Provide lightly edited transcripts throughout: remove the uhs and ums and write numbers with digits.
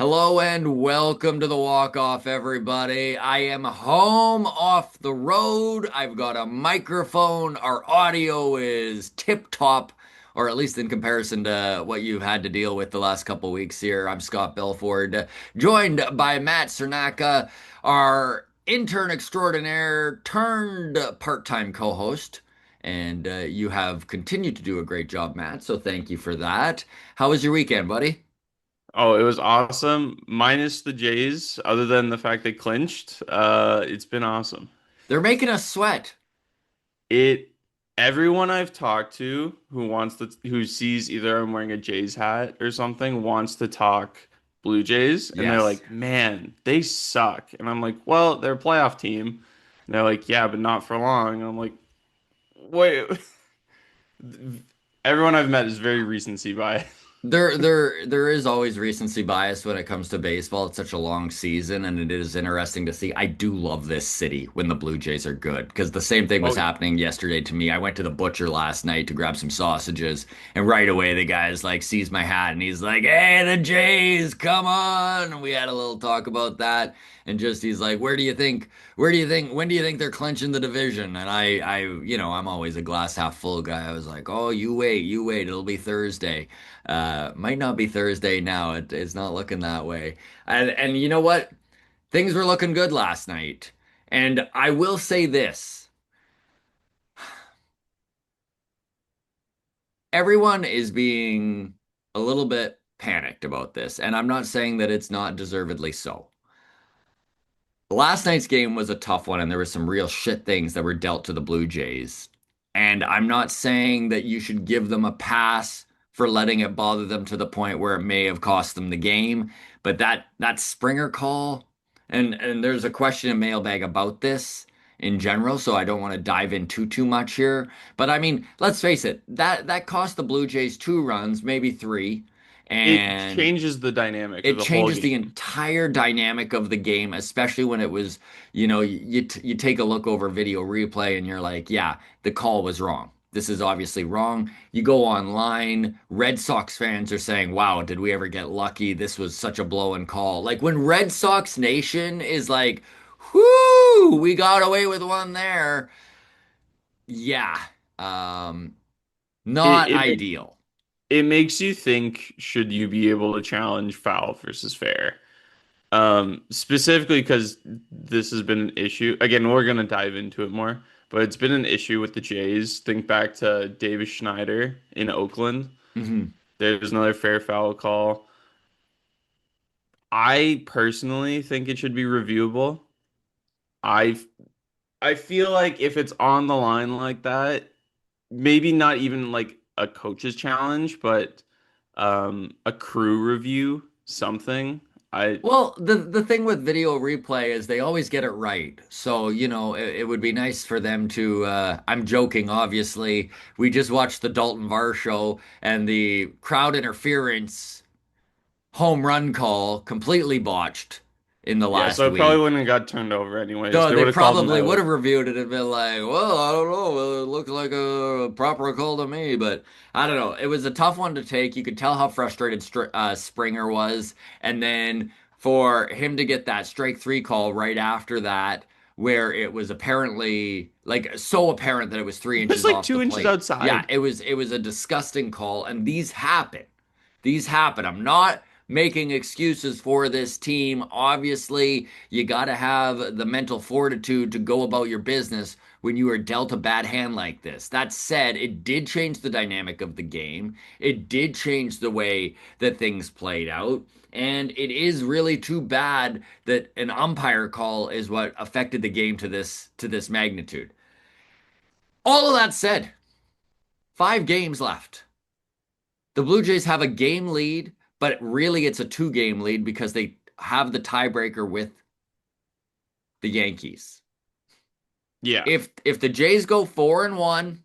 Hello and welcome to the walk-off, everybody. I am home off the road. I've got a microphone. Our audio is tip-top, or at least in comparison to what you've had to deal with the last couple weeks here. I'm Scott Belford, joined by Matt Cernaka, our intern extraordinaire turned part-time co-host. And you have continued to do a great job, Matt, so thank you for that. How was your weekend, buddy? Oh, it was awesome. Minus the Jays, other than the fact they clinched. It's been awesome. They're making us sweat. It Everyone I've talked to who sees either I'm wearing a Jays hat or something wants to talk Blue Jays, and they're Yes. like, "Man, they suck." And I'm like, "Well, they're a playoff team." And they're like, "Yeah, but not for long." And I'm like, "Wait." Everyone I've met is very recency bias. There is always recency bias when it comes to baseball. It's such a long season, and it is interesting to see. I do love this city when the Blue Jays are good, because the same thing was Oh, happening yesterday to me. I went to the butcher last night to grab some sausages, and right away the guy's like sees my hat and he's like, "Hey, the Jays, come on!" And we had a little talk about that, and just he's like, when do you think they're clinching the division?" And I'm always a glass half full guy. I was like, "Oh, you wait, it'll be Thursday." Might not be Thursday now. It's not looking that way. And you know what? Things were looking good last night. And I will say this. Everyone is being a little bit panicked about this, and I'm not saying that it's not deservedly so. Last night's game was a tough one, and there were some real shit things that were dealt to the Blue Jays. And I'm not saying that you should give them a pass for letting it bother them to the point where it may have cost them the game. But that Springer call, and there's a question in Mailbag about this in general, so I don't want to dive in too much here. But I mean, let's face it, that cost the Blue Jays 2 runs, maybe three, it and changes the dynamic of it the whole changes the game. entire dynamic of the game, especially when it was, you take a look over video replay and you're like, yeah, the call was wrong. This is obviously wrong. You go online, Red Sox fans are saying, wow, did we ever get lucky? This was such a blow-in call. Like when Red Sox Nation is like, whoo, we got away with one there. Yeah, um, It not it ma- ideal. it makes you think, should you be able to challenge foul versus fair? Specifically because this has been an issue. Again, we're gonna dive into it more, but it's been an issue with the Jays. Think back to Davis Schneider in Oakland. Mhm. There's another fair foul call. I personally think it should be reviewable. I I feel like if it's on the line like that, maybe not even like a coach's challenge, but a crew review, something. I Well, the thing with video replay is they always get it right. So, it would be nice for them to I'm joking, obviously. We just watched the Dalton Var show and the crowd interference home run call completely botched in the Yeah, last so it probably week. wouldn't have got turned over anyways. So They they would have called him probably would out. have reviewed it and been like, well, I don't know. Well, it looked like a proper call to me, but I don't know. It was a tough one to take. You could tell how frustrated Springer was. And then for him to get that strike three call right after that, where it was apparently like so apparent that it was three It's inches like off the 2 inches plate. Yeah, outside. it was a disgusting call, and these happen. These happen. I'm not making excuses for this team. Obviously, you got to have the mental fortitude to go about your business when you are dealt a bad hand like this. That said, it did change the dynamic of the game. It did change the way that things played out. And it is really too bad that an umpire call is what affected the game to this magnitude. All of that said, 5 games left. The Blue Jays have a game lead, but really it's a 2 game lead because they have the tiebreaker with the Yankees. Yeah. If the Jays go 4-1,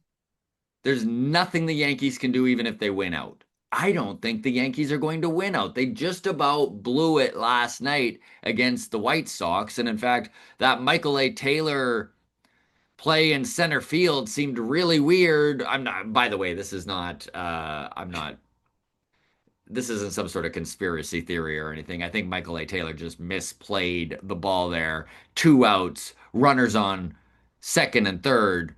there's nothing the Yankees can do even if they win out. I don't think the Yankees are going to win out. They just about blew it last night against the White Sox. And in fact, that Michael A. Taylor play in center field seemed really weird. I'm not, by the way, this is not, I'm not this isn't some sort of conspiracy theory or anything. I think Michael A. Taylor just misplayed the ball there. Two outs, runners on second and third.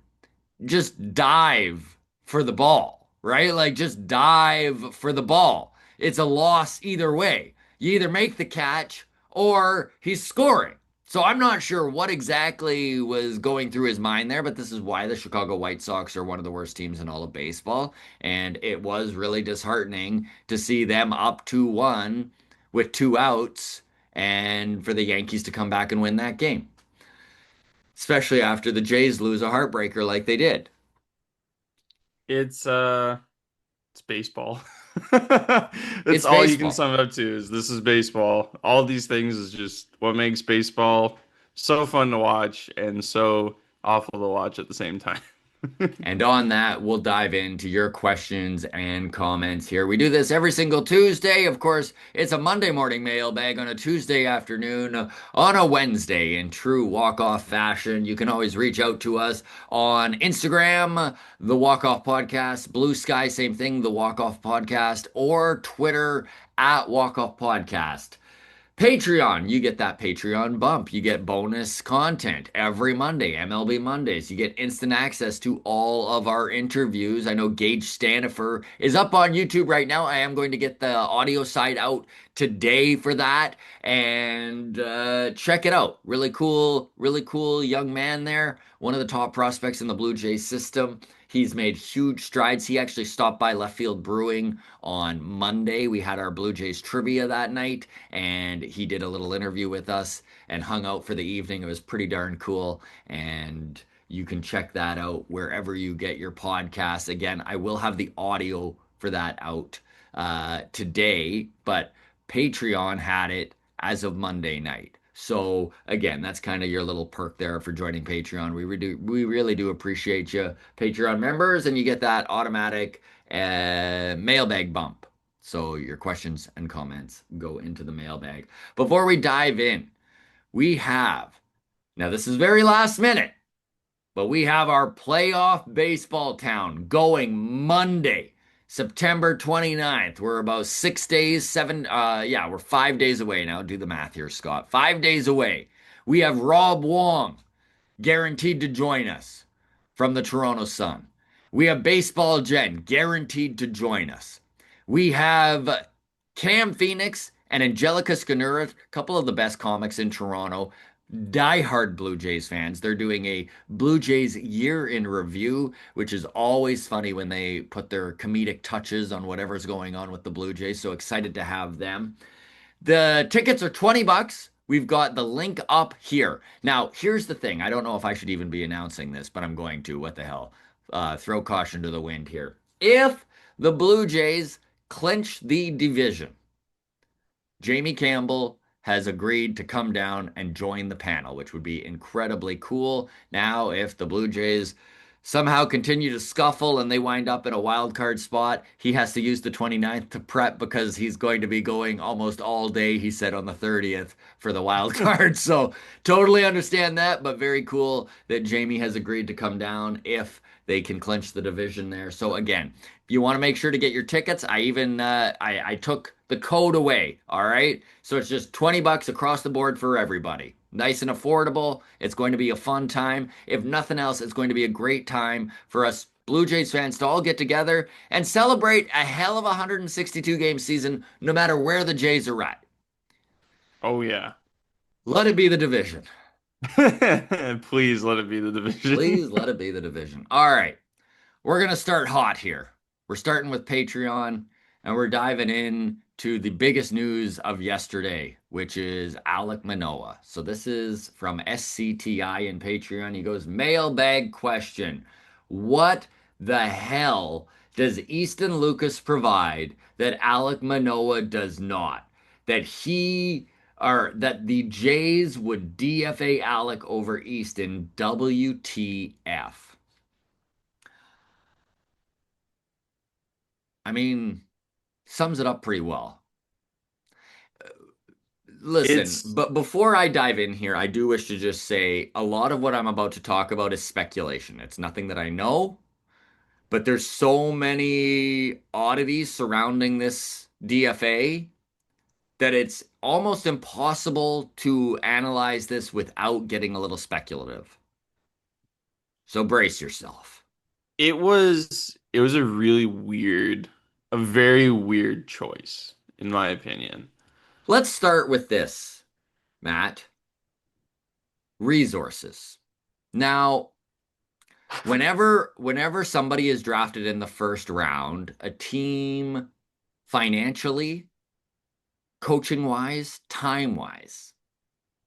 Just dive for the ball, right? Like just dive for the ball. It's a loss either way. You either make the catch or he's scoring. So I'm not sure what exactly was going through his mind there, but this is why the Chicago White Sox are one of the worst teams in all of baseball. And it was really disheartening to see them up 2-1 with two outs and for the Yankees to come back and win that game, especially after the Jays lose a heartbreaker like they did. It's uh it's baseball. That's It's all you can baseball. sum it up to is this is baseball. All these things is just what makes baseball so fun to watch and so awful to watch at the same time. And on that, we'll dive into your questions and comments here. We do this every single Tuesday. Of course, it's a Monday morning mailbag on a Tuesday afternoon, on a Wednesday in true walk-off fashion. You can always reach out to us on Instagram, the Walk-Off Podcast, Blue Sky, same thing, the Walk-Off Podcast, or Twitter at Walk-Off Podcast. Patreon, you get that Patreon bump. You get bonus content every Monday, MLB Mondays. You get instant access to all of our interviews. I know Gage Stanifer is up on YouTube right now. I am going to get the audio side out today for that and check it out. Really cool young man there. One of the top prospects in the Blue Jays system. He's made huge strides. He actually stopped by Left Field Brewing on Monday. We had our Blue Jays trivia that night, and he did a little interview with us and hung out for the evening. It was pretty darn cool, and you can check that out wherever you get your podcasts. Again, I will have the audio for that out today, but Patreon had it as of Monday night. So again, that's kind of your little perk there for joining Patreon. We really do appreciate you, Patreon members, and you get that automatic mailbag bump. So your questions and comments go into the mailbag. Before we dive in, we have, now this is very last minute, but we have our playoff baseball town going Monday, September 29th. We're about 6 days, yeah, we're 5 days away now. Do the math here, Scott. 5 days away. We have Rob Wong guaranteed to join us from the Toronto Sun. We have Baseball Jen guaranteed to join us. We have Cam Phoenix and Angelica Scanura, a couple of the best comics in Toronto, diehard Blue Jays fans. They're doing a Blue Jays year in review, which is always funny when they put their comedic touches on whatever's going on with the Blue Jays. So excited to have them. The tickets are $20. We've got the link up here. Now, here's the thing. I don't know if I should even be announcing this, but I'm going to. What the hell? Throw caution to the wind here. If the Blue Jays clinch the division, Jamie Campbell has agreed to come down and join the panel, which would be incredibly cool. Now, if the Blue Jays somehow continue to scuffle and they wind up in a wild card spot, he has to use the 29th to prep because he's going to be going almost all day, he said, on the 30th for the wild card. So totally understand that, but very cool that Jamie has agreed to come down if they can clinch the division there. So again, if you want to make sure to get your tickets, I took the code away. All right. So it's just $20 across the board for everybody. Nice and affordable. It's going to be a fun time. If nothing else, it's going to be a great time for us Blue Jays fans to all get together and celebrate a hell of a 162 game season, no matter where the Jays are at. Oh yeah. Let it be the division. Please let it be the division. Please let it be the division. All right. We're going to start hot here. We're starting with Patreon and we're diving in to the biggest news of yesterday, which is Alec Manoah. So this is from SCTI in Patreon. He goes, mailbag question. What the hell does Easton Lucas provide that Alec Manoah does not? That he or that the Jays would DFA Alec over Easton? WTF? I mean, sums it up pretty well. Listen, It's but before I dive in here, I do wish to just say a lot of what I'm about to talk about is speculation. It's nothing that I know, but there's so many oddities surrounding this DFA that it's almost impossible to analyze this without getting a little speculative. So brace yourself. It was a really weird, a very weird choice, in my opinion. Let's start with this, Matt. Resources. Now, whenever somebody is drafted in the first round, a team financially, coaching wise, time wise,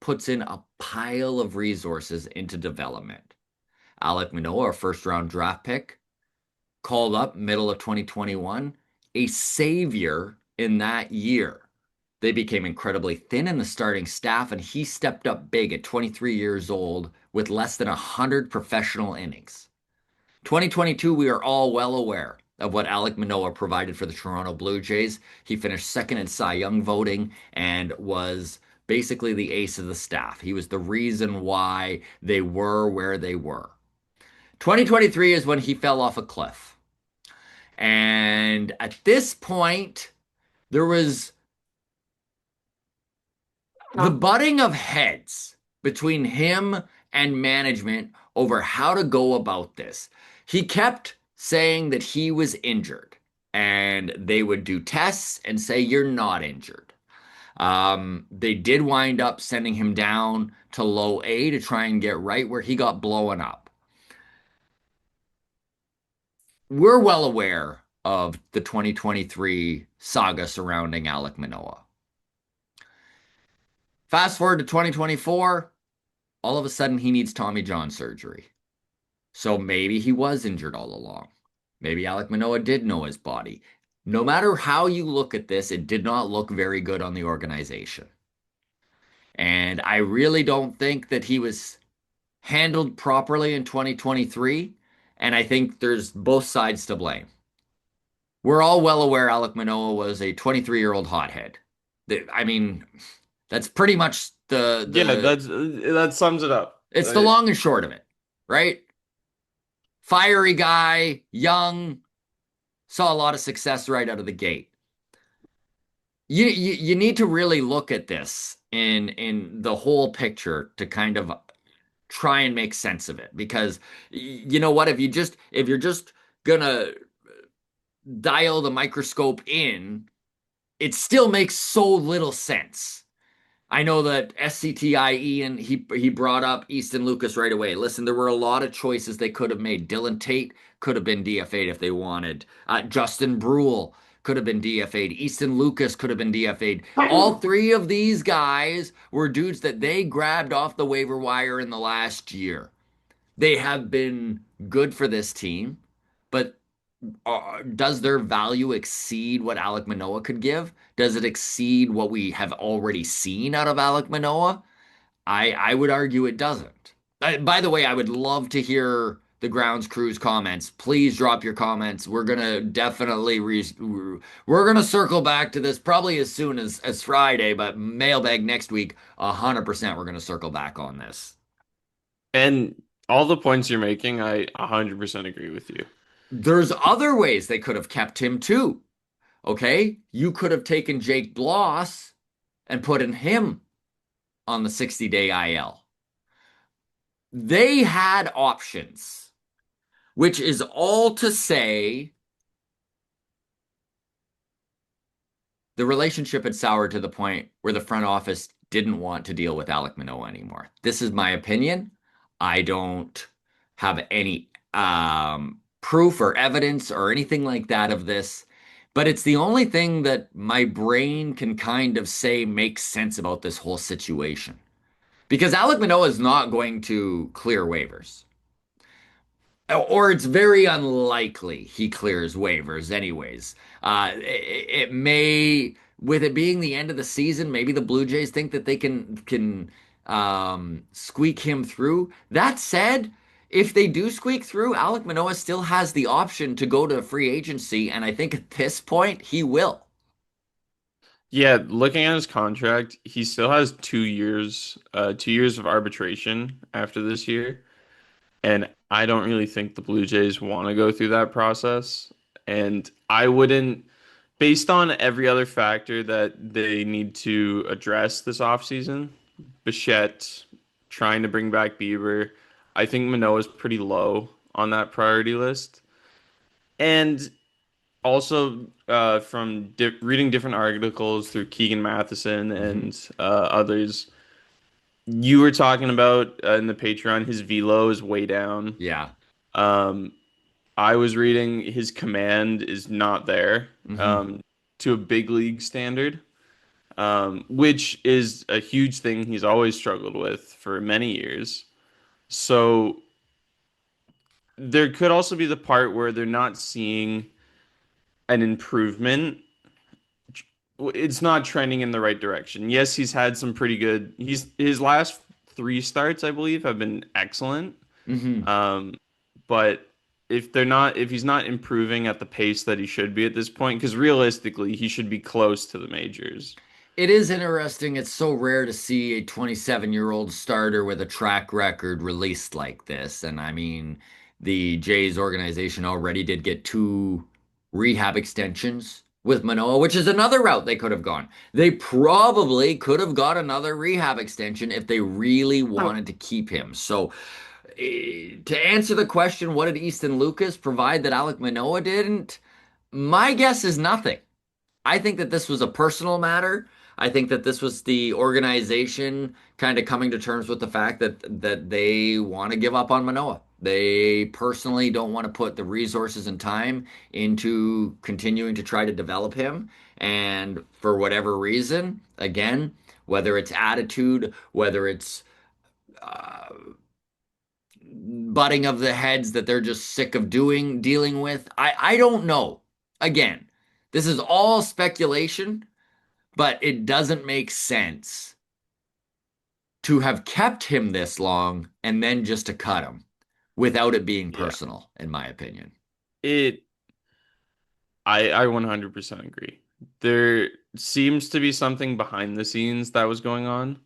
puts in a pile of resources into development. Alec Manoah, a first round draft pick, called up middle of 2021, a savior in that year. They became incredibly thin in the starting staff, and he stepped up big at 23 years old with less than 100 professional innings. 2022, we are all well aware of what Alec Manoah provided for the Toronto Blue Jays. He finished second in Cy Young voting and was basically the ace of the staff. He was the reason why they were where they were. 2023 is when he fell off a cliff. And at this point, there was the butting of heads between him and management over how to go about this. He kept saying that he was injured, and they would do tests and say, "You're not injured." They did wind up sending him down to low A to try and get right where he got blown up. We're well aware of the 2023 saga surrounding Alec Manoah. Fast forward to 2024, all of a sudden he needs Tommy John surgery. So maybe he was injured all along. Maybe Alec Manoah did know his body. No matter how you look at this, it did not look very good on the organization. And I really don't think that he was handled properly in 2023. And I think there's both sides to blame. We're all well aware Alec Manoah was a 23-year-old hothead. I mean, that's pretty much Yeah, that sums it up. it's the long and short of it, right? Fiery guy, young, saw a lot of success right out of the gate. You need to really look at this in the whole picture to kind of try and make sense of it, because you know what, if you're just gonna dial the microscope in, it still makes so little sense. I know that SCTI Ian, he brought up Easton Lucas right away. Listen, there were a lot of choices they could have made. Dylan Tate could have been DFA'd if they wanted. Justin Brule could have been DFA'd. Easton Lucas could have been DFA'd. All three of these guys were dudes that they grabbed off the waiver wire in the last year. They have been good for this team, but does their value exceed what Alec Manoah could give? Does it exceed what we have already seen out of Alec Manoah? I would argue it doesn't. By the way, I would love to hear the grounds crew's comments. Please drop your comments. We're gonna definitely we're gonna circle back to this probably as soon as Friday, but mailbag next week, 100% we're gonna circle back on this. And all the points you're making, I 100% agree with you. There's other ways they could have kept him too. Okay, you could have taken Jake Bloss and put in him on the 60-day IL. They had options, which is all to say the relationship had soured to the point where the front office didn't want to deal with Alec Manoah anymore. This is my opinion. I don't have any proof or evidence or anything like that of this, but it's the only thing that my brain can kind of say makes sense about this whole situation. Because Alec Manoah is not going to clear waivers. Or it's very unlikely he clears waivers, anyways. It may, with it being the end of the season, maybe the Blue Jays think that they can squeak him through. That said, if they do squeak through, Alec Manoah still has the option to go to free agency, and I think at this point he will. Yeah, looking at his contract, he still has 2 years, 2 years of arbitration after this year. And I don't really think the Blue Jays want to go through that process. And I wouldn't based on every other factor that they need to address this offseason, Bichette, trying to bring back Bieber, I think Manoah is pretty low on that priority list. And also, from di reading different articles through Keegan Matheson Hmm. and others, you were talking about in the Patreon, his velo is way down. Yeah. Um, I was reading his command is not there Hmm. to a big league standard, which is a huge thing he's always struggled with for many years. So there could also be the part where they're not seeing an improvement. It's not trending in the right direction. Yes, he's had some pretty good. He's his last three starts, I believe, have been excellent. Hmm. Um, but if he's not improving at the pace that he should be at this point, because realistically, he should be close to the majors. It is interesting. It's so rare to see a 27-year-old starter with a track record released like this. And I mean, the Jays organization already did get two rehab extensions with Manoah, which is another route they could have gone. They probably could have got another rehab extension if they really wanted to keep him. So, to answer the question, what did Easton Lucas provide that Alec Manoah didn't? My guess is nothing. I think that this was a personal matter. I think that this was the organization kind of coming to terms with the fact that they want to give up on Manoah. They personally don't want to put the resources and time into continuing to try to develop him. And for whatever reason, again, whether it's attitude, whether it's uh, butting of the heads that they're just sick of dealing with, I don't know. Again, this is all speculation, but it doesn't make sense to have kept him this long and then just to cut him without it being Yeah, personal, in my opinion. it. I 100% agree. There seems to be something behind the scenes that was going on,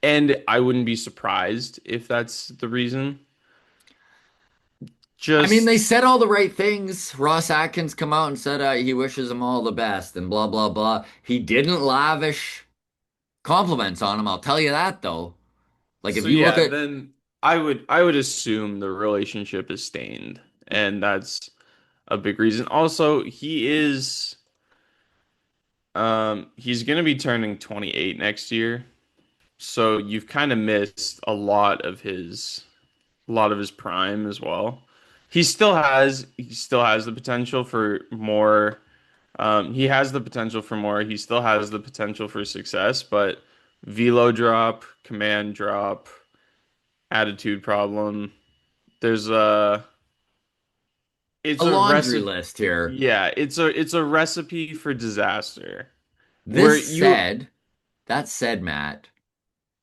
and I wouldn't be surprised if that's the reason. I mean, they Just said all the right things. Ross Atkins come out and said he wishes him all the best and blah blah blah. He didn't lavish compliments on him. I'll tell you that though. Like if so you look yeah, at then I would assume the relationship is stained, and that's a big reason. Also, he's gonna be turning 28 next year, so you've kind of missed a lot of his prime as well. He still has the potential for more. He has the potential for more. He still has the potential for success, but velo drop, command drop, attitude problem. There's a a it's a laundry recipe. list here, Yeah, it's a recipe for disaster. Where this you said, that said, Matt,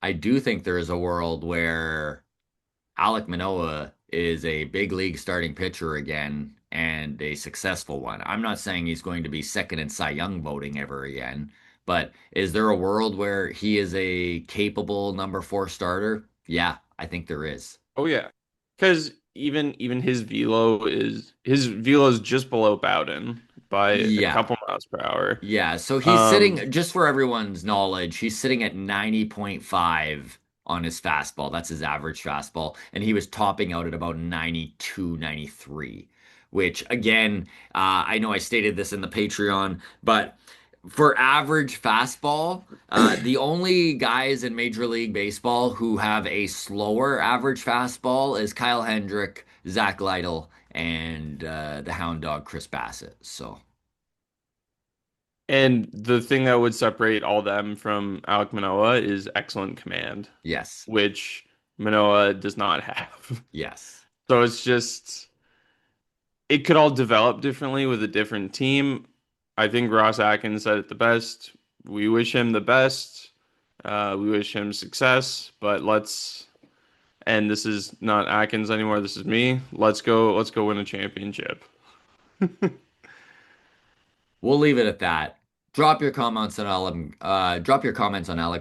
I do think there is a world where Alec Manoah is a big league starting pitcher again and a successful one. I'm not saying he's going to be second in Cy Young voting ever again, but is there a world where he is a capable number four starter? Yeah, I think there is. Oh yeah, because even his velo is just below Bowden by a Yeah. couple miles per hour. Yeah, so he's Um, sitting, just for everyone's knowledge, he's sitting at 90.5 on his fastball. That's his average fastball. And he was topping out at about 92, 93. Which again, I know I stated this in the Patreon, but for average fastball, the only guys in Major League Baseball who have a slower average fastball is Kyle Hendrick, Zach Lytle, and the Hound Dog Chris Bassett. So, and the thing that would separate all them from Alec Manoah is excellent command, yes, which Manoah does not have. yes. So it's just it could all develop differently with a different team. I think Ross Atkins said it the best. We wish him the best. We wish him success, but and this is not Atkins anymore. This is me. Let's go win a championship. We'll leave it at that. Drop your comments on Alec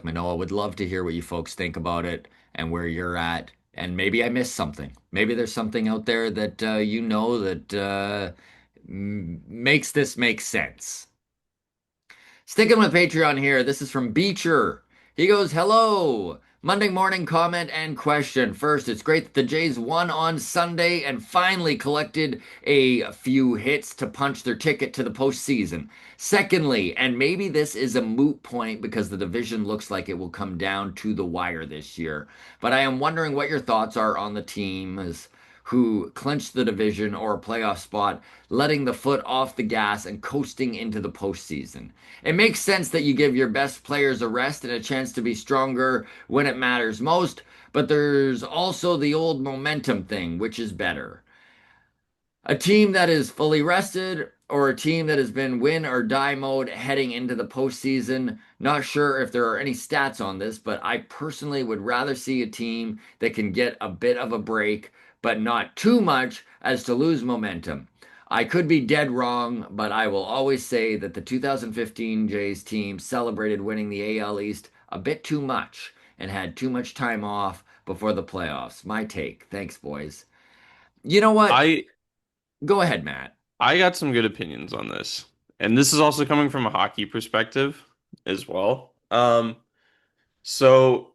Manoah. Would love to hear what you folks think about it and where you're at. And maybe I missed something. Maybe there's something out there that you know that makes this make sense. Sticking with Patreon here, this is from Beecher. He goes, hello. Monday morning comment and question. First, it's great that the Jays won on Sunday and finally collected a few hits to punch their ticket to the postseason. Secondly, and maybe this is a moot point because the division looks like it will come down to the wire this year, but I am wondering what your thoughts are on the teams who clinched the division or a playoff spot, letting the foot off the gas and coasting into the postseason. It makes sense that you give your best players a rest and a chance to be stronger when it matters most, but there's also the old momentum thing, which is better. A team that is fully rested or a team that has been win or die mode heading into the postseason. Not sure if there are any stats on this, but I personally would rather see a team that can get a bit of a break, but not too much as to lose momentum. I could be dead wrong, but I will always say that the 2015 Jays team celebrated winning the AL East a bit too much and had too much time off before the playoffs. My take. Thanks, boys. You know what? I Go ahead, Matt. I got some good opinions on this. And this is also coming from a hockey perspective as well. So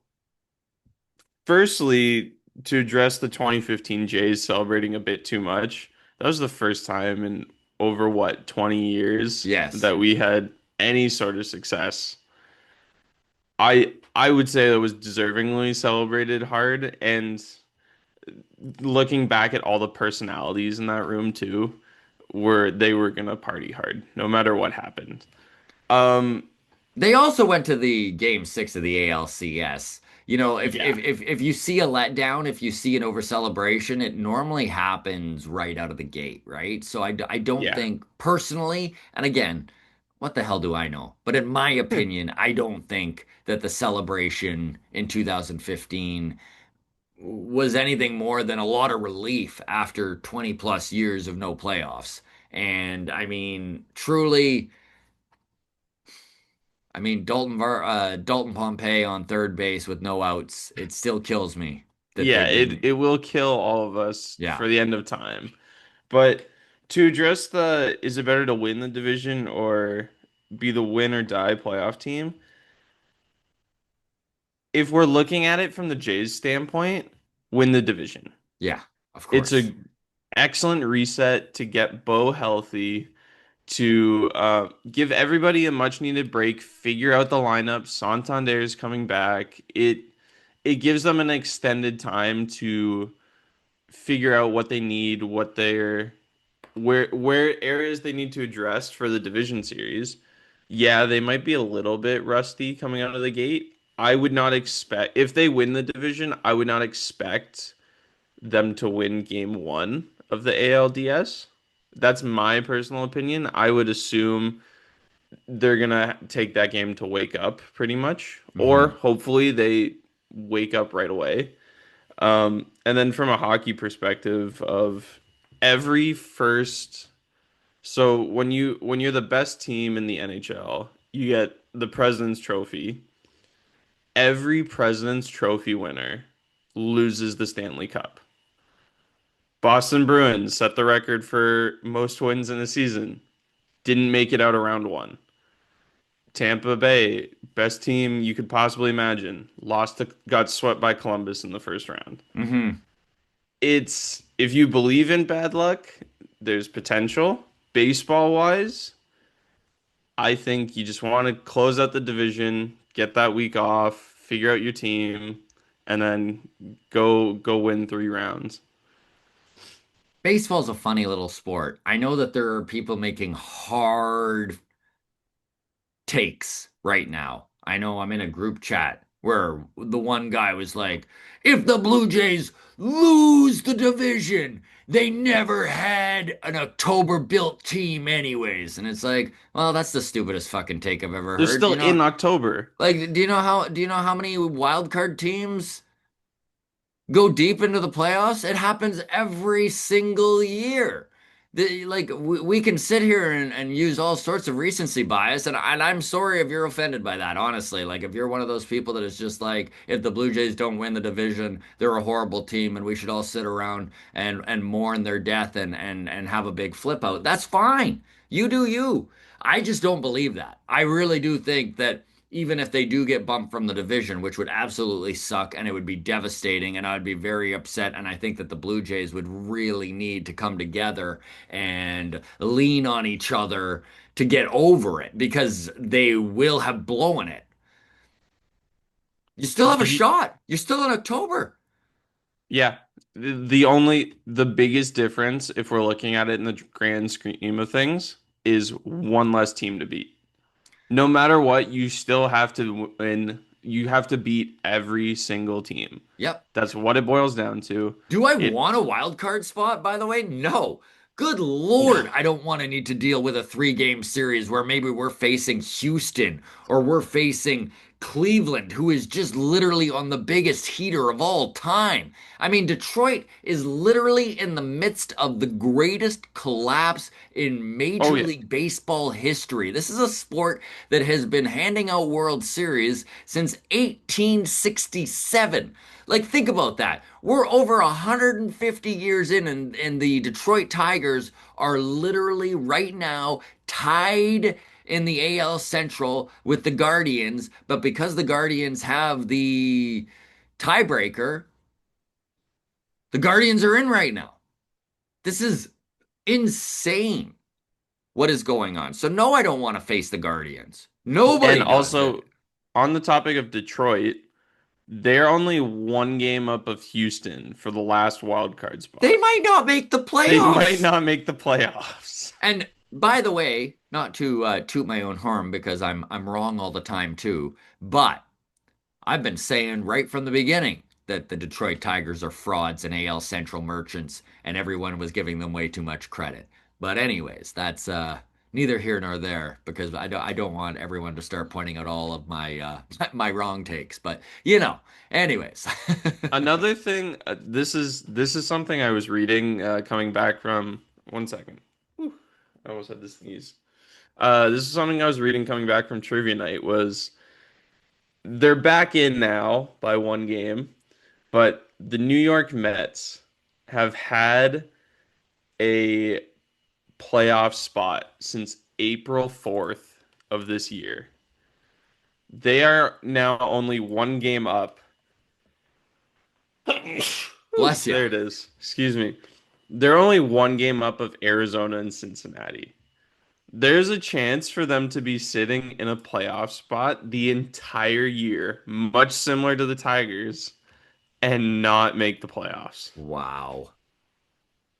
firstly, to address the 2015 Jays celebrating a bit too much, that was the first time in over what, 20 years Yes. that we had any sort of success. I would say that was deservingly celebrated hard, and looking back at all the personalities in that room too, they were gonna party hard no matter what happened. Um, They also went to the game six of the ALCS. You know, yeah, if you see a letdown, if you see an over celebration, it normally happens right out of the gate, right? So I don't yeah. think personally, and again, what the hell do I know? But in my opinion, I don't think that the celebration in 2015 was anything more than a lot of relief after 20 plus years of no playoffs. And I mean, truly. I mean, Dalton Pompey on third base with no outs. It still kills me that they Yeah, it didn't. it will kill all of us Yeah, for the end of time. But to address the is it better to win the division or be the win or die playoff team? If we're looking at it from the Jays standpoint, win the division. yeah, of It's course. a excellent reset to get Bo healthy, to give everybody a much needed break, figure out the lineup. Santander's coming back. It gives them an extended time to figure out what they need, what they're where areas they need to address for the division series. Yeah, they might be a little bit rusty coming out of the gate. I would not expect if they win the division, I would not expect them to win game one of the ALDS. That's my personal opinion. I would assume they're gonna take that game to wake up pretty much, or Hmm. hopefully they wake up right away. And then from a hockey perspective of every first, so when you're the best team in the NHL, you get the President's Trophy. Every President's Trophy winner loses the Stanley Cup. Boston Bruins set the record for most wins in a season. Didn't make it out of round one. Tampa Bay, best team you could possibly imagine, got swept by Columbus in the first round. Hmm. It's if you believe in bad luck, there's potential. Baseball wise, I think you just want to close out the division, get that week off, figure out your team, and then go win 3 rounds. Baseball's a funny little sport. I know that there are people making hard takes right now. I know I'm in a group chat where the one guy was like, if the Blue Jays lose the division, they never had an October built team anyways. And it's like, well, that's the stupidest fucking take I've ever They're heard. still You know, in October. like, do you know how many wild card teams go deep into the playoffs? It happens every single year. We can sit here and use all sorts of recency bias, and I'm sorry if you're offended by that, honestly. Like, if you're one of those people that is just like, if the Blue Jays don't win the division, they're a horrible team, and we should all sit around and mourn their death and have a big flip out. That's fine. You do you. I just don't believe that. I really do think that even if they do get bumped from the division, which would absolutely suck and it would be devastating, and I'd be very upset. And I think that the Blue Jays would really need to come together and lean on each other to get over it because they will have blown it. You still have a Do you, shot. You're still in October. yeah. The biggest difference, if we're looking at it in the grand scheme of things, is one less team to beat. No matter what, you still have to win. You have to beat every single team. Yep. That's what it boils down to. Do I It want a wild card spot, by the way? No. Good no. Lord, I don't want to need to deal with a three-game series where maybe we're facing Houston or we're facing Cleveland, who is just literally on the biggest heater of all time. I mean, Detroit is literally in the midst of the greatest collapse in Oh Major yeah. League Baseball history. This is a sport that has been handing out World Series since 1867. Like, think about that. We're over 150 years in, and the Detroit Tigers are literally right now tied in the AL Central with the Guardians. But because the Guardians have the tiebreaker, the Guardians are in right now. This is insane what is going on. So, no, I don't want to face the Guardians. And Nobody does it. also on the topic of Detroit, they're only one game up of Houston for the last wild card They spot. might not make the They might playoffs. not make the playoffs. And by the way, not to toot my own horn because I'm wrong all the time too, but I've been saying right from the beginning that the Detroit Tigers are frauds and AL Central merchants, and everyone was giving them way too much credit. But anyways, that's neither here nor there because I don't want everyone to start pointing out all of my my wrong takes. But anyways. Another thing, this is something I was reading coming back from 1 second. Whew, I almost had to sneeze. This is something I was reading coming back from trivia night was they're back in now by one game, but the New York Mets have had a playoff spot since April 4th of this year. They are now only one game up. Bless you. There it is. Excuse me. They're only one game up of Arizona and Cincinnati. There's a chance for them to be sitting in a playoff spot the entire year, much similar to the Tigers, and not make the playoffs. Wow.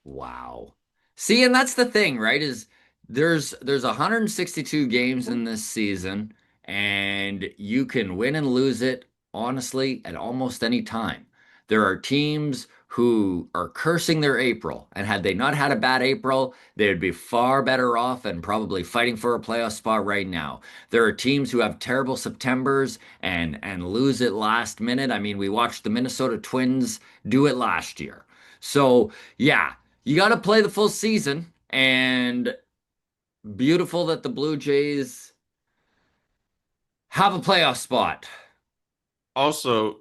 Wow. See, and that's the thing, right? Is there's 162 games in this season, and you can win and lose it honestly at almost any time. There are teams who are cursing their April, and had they not had a bad April, they would be far better off and probably fighting for a playoff spot right now. There are teams who have terrible Septembers and lose it last minute. I mean, we watched the Minnesota Twins do it last year. So, yeah, you got to play the full season, and beautiful that the Blue Jays have a playoff spot. Also,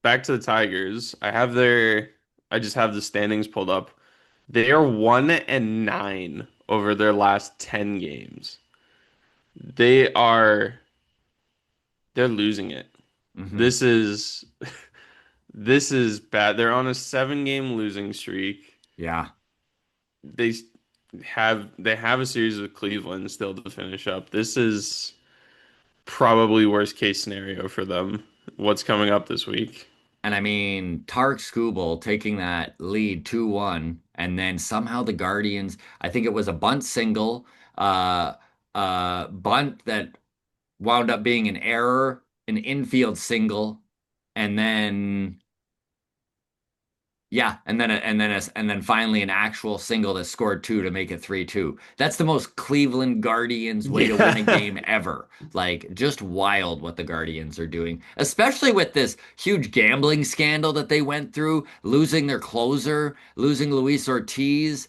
back to the Tigers. I just have the standings pulled up. They are 1-9 over their last 10 games. They are they're losing it. Hmm. This is this is bad. They're on a 7-game losing streak. Yeah. They they have a series with Cleveland still to finish up. This is probably worst case scenario for them. What's coming up this week? And I mean, Tarek Skubal taking that lead 2-1, and then somehow the Guardians, I think it was a bunt single, uh, bunt that wound up being an error, an infield single, and then yeah, and then finally an actual single that scored two to make it 3-2. That's the most Cleveland Guardians way to win a Yeah. game ever. Like just wild what the Guardians are doing, especially with this huge gambling scandal that they went through, losing their closer, losing Luis Ortiz,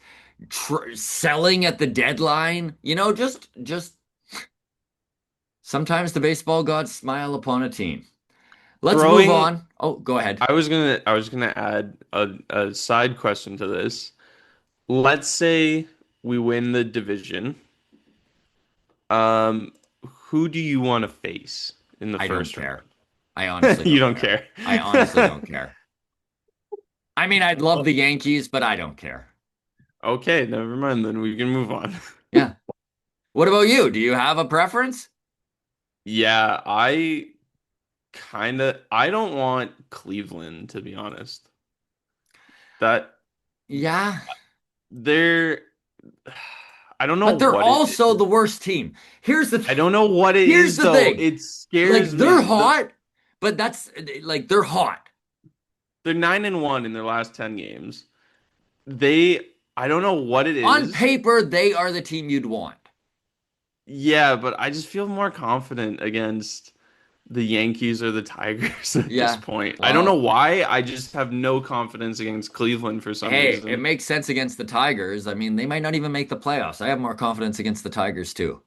selling at the deadline. Just sometimes the baseball gods smile upon a team. Let's move Throwing on. Oh, go ahead. I was gonna add a side question to this. Let's say we win the division. Um, who do you want to face in the I don't first care. round? I honestly You don't don't care. care. I honestly don't care. I mean, I'd love the Yankees, but I don't care. Okay, never mind then. We can move on. Yeah. What about you? Do you have a preference? Yeah, I don't want Cleveland to be honest. That Yeah, they're I don't know but they're what it also is. the worst team. Here's the I don't know what it here's is the though. thing. It Like scares they're me. hot, but that's like they're hot. They're 9-1 in their last 10 games. They I don't know what it On is. paper, they are the team you'd want. Yeah, but I just feel more confident against the Yankees or the Tigers at this Yeah. point. I don't know Well, why. I just have no confidence against Cleveland for some hey, it reason. makes sense against the Tigers. I mean, they might not even make the playoffs. I have more confidence against the Tigers too.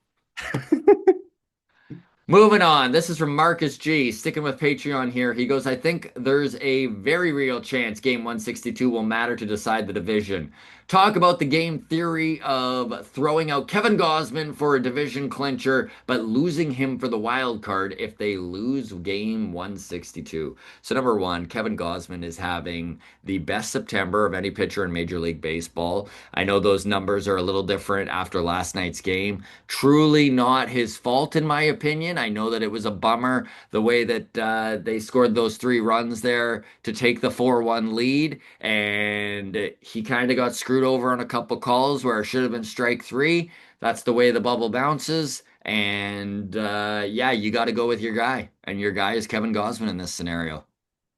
Moving on. This is from Marcus G. Sticking with Patreon here. He goes, I think there's a very real chance game 162 will matter to decide the division. Talk about the game theory of throwing out Kevin Gausman for a division clincher, but losing him for the wild card if they lose game 162. So, number one, Kevin Gausman is having the best September of any pitcher in Major League Baseball. I know those numbers are a little different after last night's game. Truly not his fault, in my opinion. I know that it was a bummer the way that they scored those 3 runs there to take the 4-1 lead, and he kind of got screwed over on a couple calls where it should have been strike three. That's the way the bubble bounces. And yeah, you got to go with your guy, and your guy is Kevin Gausman in this scenario.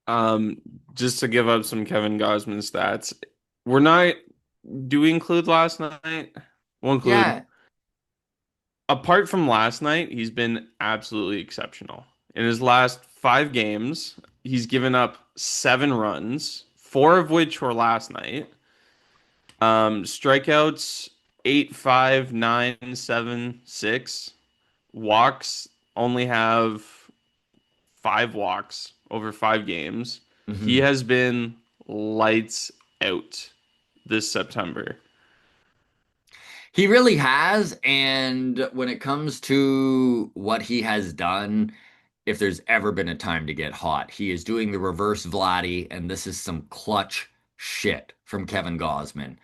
Um, just to give up some Kevin Gausman stats. We're not Do we include last night? We'll include Yeah, apart from last night, he's been absolutely exceptional. In his last 5 games, he's given up 7 runs, 4 of which were last night. Strikeouts 8, 5, 9, 7, 6. Walks only have 5 walks over 5 games. He hmm has been lights out this September. he really has. And when it comes to what he has done, if there's ever been a time to get hot, he is doing the reverse Vladdy, and this is some clutch shit from Kevin Gausman.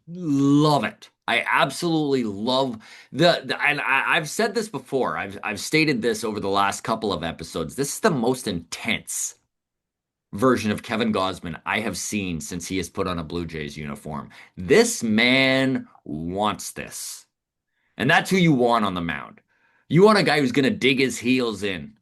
Love it. I absolutely love and I've said this before. I've stated this over the last couple of episodes. This is the most intense version of Kevin Gausman I have seen since he has put on a Blue Jays uniform. This man wants this. And that's who you want on the mound. You want a guy who's going to dig his heels in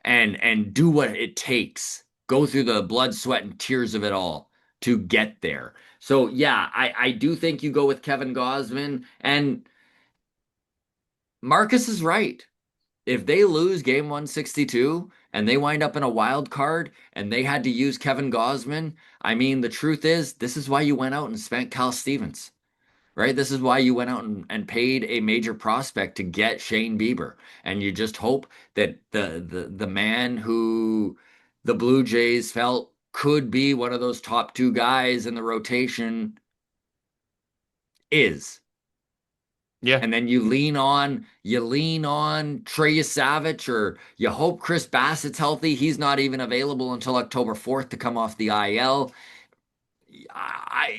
and do what it takes. Go through the blood, sweat, and tears of it all to get there. So yeah, I do think you go with Kevin Gausman, and Marcus is right. If they lose game 162 and they wind up in a wild card and they had to use Kevin Gausman, I mean, the truth is, this is why you went out and spent Cal Stevens, right? This is why you went out and paid a major prospect to get Shane Bieber. And you just hope that the man who the Blue Jays felt could be one of those top 2 guys in the rotation is. Yeah. And then you lean on Trey Savage, or you hope Chris Bassett's healthy. He's not even available until October 4th to come off the IL.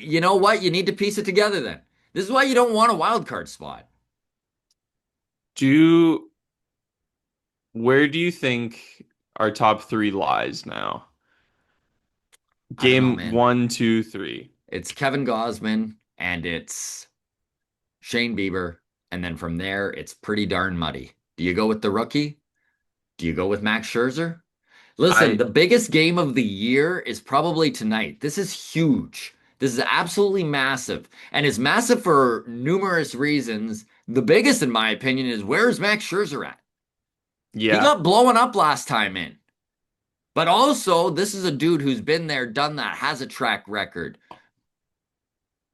You know what? You need to piece it together then. This is why you don't want a wild card spot. Do Where do you think our top three lies now? I don't know, Game man. one, two, three. It's Kevin Gausman and it's Shane Bieber, and then from there it's pretty darn muddy. Do you go with the rookie? Do you go with Max Scherzer? Listen, I the biggest game of the year is probably tonight. This is huge. This is absolutely massive. And it's massive for numerous reasons. The biggest, in my opinion, is where's Max Scherzer at? He Yeah. got blown up last time in. But also, this is a dude who's been there, done that, has a track record.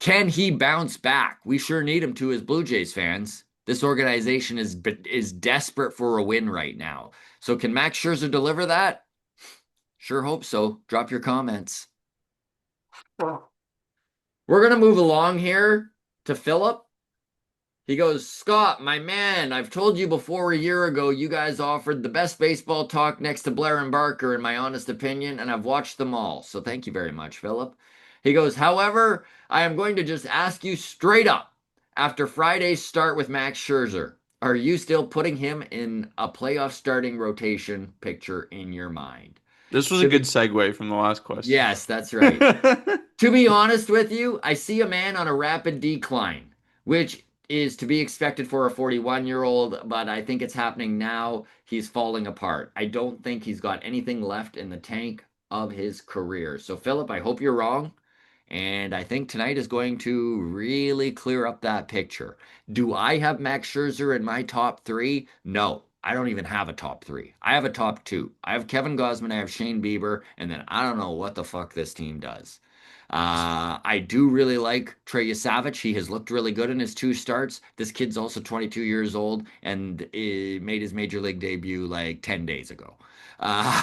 Can he bounce back? We sure need him to as Blue Jays fans. This organization is desperate for a win right now. So can Max Scherzer deliver that? Sure hope so. Drop your comments. We're going to move along here to Philip. He goes, Scott, my man, I've told you before a year ago you guys offered the best baseball talk next to Blair and Barker, in my honest opinion, and I've watched them all. So thank you very much, Philip. He goes, however, I am going to just ask you straight up after Friday's start with Max Scherzer, are you still putting him in a playoff starting rotation picture in your mind? This was a To good be, segue from the last question. yes, that's right. To be honest with you, I see a man on a rapid decline, which is to be expected for a 41-year-old, but I think it's happening now. He's falling apart. I don't think he's got anything left in the tank of his career. So, Philip, I hope you're wrong. And I think tonight is going to really clear up that picture. Do I have Max Scherzer in my top three? No, I don't even have a top three. I have a top two. I have Kevin Gausman, I have Shane Bieber, and then I don't know what the fuck this team does. I do really like Trey Savage. He has looked really good in his two starts. This kid's also 22 years old and made his major league debut like 10 days ago. Uh,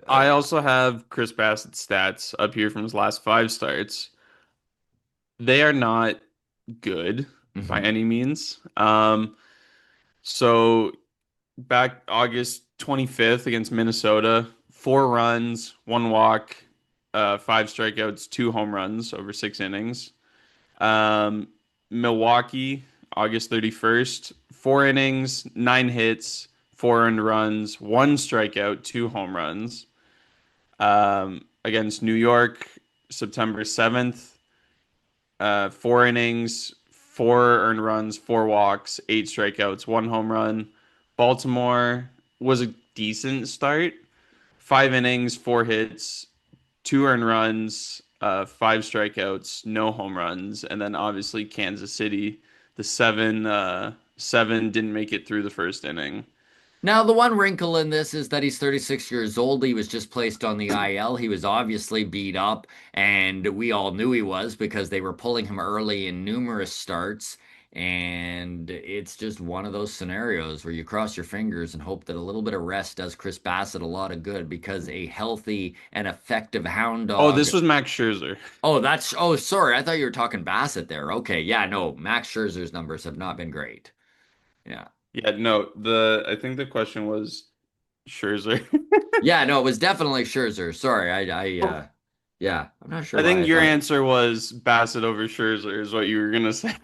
I also have Chris Bassett's stats up here from his last five starts. They are not good by mhm. any means. So back August 25th against Minnesota, 4 runs, 1 walk, 5 strikeouts, 2 home runs over 6 innings. Um, Milwaukee, August 31st, 4 innings, 9 hits, 4 earned runs, 1 strikeout, 2 home runs. Against New York, September 7th, 4 innings, 4 earned runs, 4 walks, 8 strikeouts, 1 home run. Baltimore was a decent start. 5 innings, 4 hits, 2 earned runs, 5 strikeouts, no home runs, and then obviously Kansas City, the seven didn't make it through the first inning. Now, the one wrinkle in this is that he's 36 years old. He was just placed on the IL. He was obviously beat up, and we all knew he was because they were pulling him early in numerous starts. And it's just one of those scenarios where you cross your fingers and hope that a little bit of rest does Chris Bassett a lot of good because a healthy and effective hound Oh, dog. this was Max Scherzer. Oh, sorry. I thought you were talking Bassett there. Okay. Yeah, no, Max Scherzer's numbers have not been great. Yeah. Yeah, no, the I think the question was Scherzer. Yeah, no, it was definitely Scherzer. Sorry, yeah, I'm not sure I why think I your thought. answer was Bassett over Scherzer is what you were gonna say.